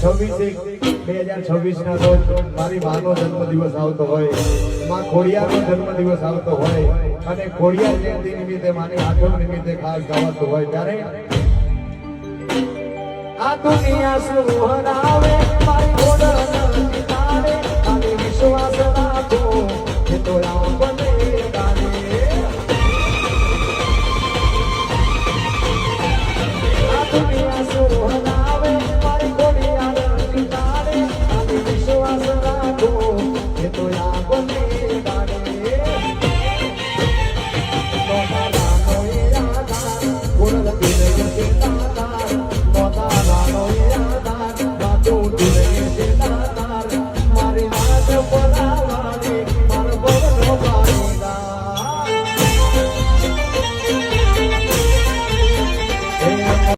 2026 ના રોજ મારી માનો જન્મદિવસ આવતો હોય, માં ખોડિયારનો જન્મદિવસ આવતો હોય અને ખોડિયાર જયંતિ નિમિત્તે માની આઠમ નિમિત્તે ખાસ ગાવાતું હોય ત્યારે આ દુનિયા સુહરાવે મારી ઓળખ તારે અને વિશ્વાસ રાખો કે તો રામ બને તારે આ દુનિયા સુહરાવે